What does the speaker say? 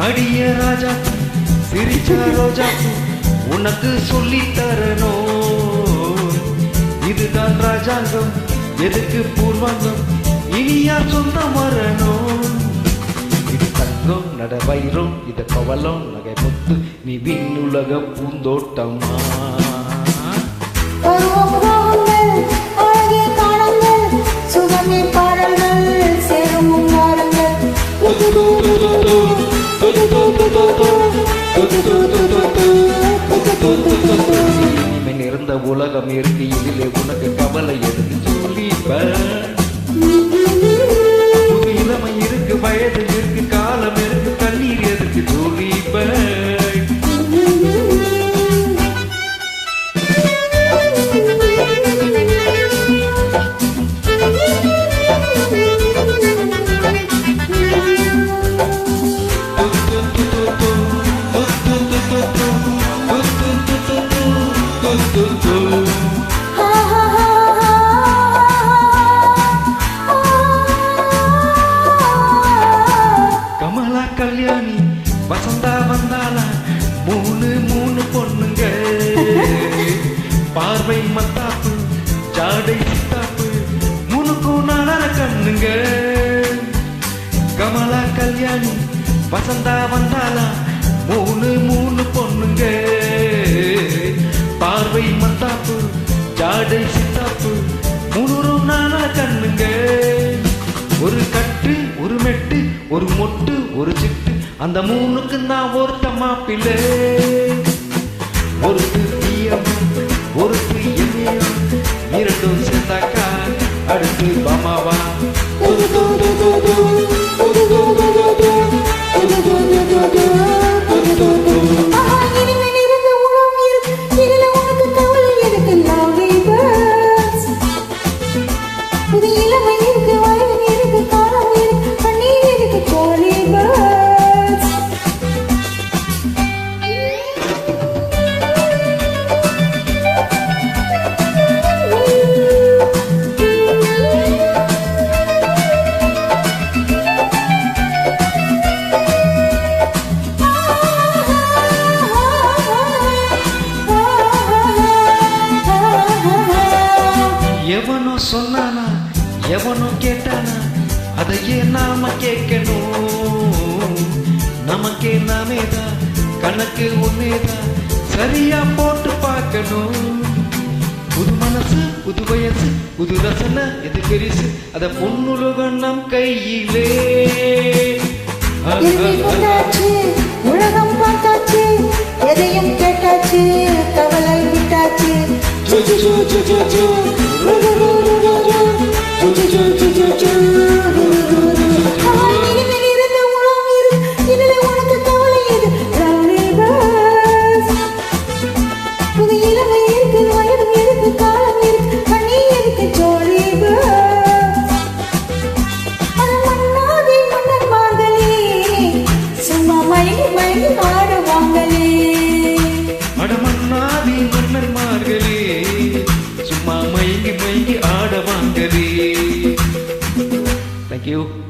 அடிய ராஜா சிரிச்ச ரோஜா உனக்கு சொல்லி தரணும். இதுதான் ராஜாங்கம், எதுக்கு பூர்வாங்கம், இனியா சொந்தம் வரணும். இது தங்கம் நட வைரம், இத கவலம் நகை முத்து, நீ விண்ணுலக பூந்தோட்டமா. இனிமேல் இருந்த உலகம் இருக்கு, இதிலே உனக்கு கவலை எதுக்கு சொல்லிப்ப. புது இளமை இருக்கு, வயது இருக்கு, காலம் இருக்கு, கண்ணீர் எதுக்கு சொல்லிப்ப. கமலா கல்யாணி வசந்தா வந்தாளா, மூணு மூணு பொண்ணுங்க, பார்வை மத்தாப்பு ஜாடை சித்தாப்பு, முனுக்கும் நாள கண்ணுங்க. கமலா கல்யாணி வசந்தா வந்தாளா, மூணு மூணு பொண்ணுங்க, பார்வை மத்தாப்பு ஜாடை சித்தாப்பு, முனுரும் நாள கண்ணுங்க. ஒரு கட்டு ஒரு மெட்டு ஒரு மொட்டு ஒரு சிட்டு, அந்த மூணுக்கு நான் ஒருத்த மாப்பிள்ளை. ஒரு ஒரு இரண்டும் சேர்ந்தாக்கா அடுத்து பாமாவா. எவனோ சொன்னானா எவனோ கேட்டானா, அதையே நாம கேட்கணும். நமக்கே நாமேதான் கணக்கு ஒன்னேதான் சரியா போட்டு பார்க்கணும். புது மனசு புது வயசு புது ரசனை எது பெரிசு, அத பொண்ணுலகம் நம் கையிலே. உலகம் பார்த்தாச்சு, எதையும் கேட்டாச்சு, கவலை விட்டாச்சு. அடமன்னாதி மன்னர் மார்களே, சும்மா மயங்கி மயங்கி ஆட வாங்களே. Thank you.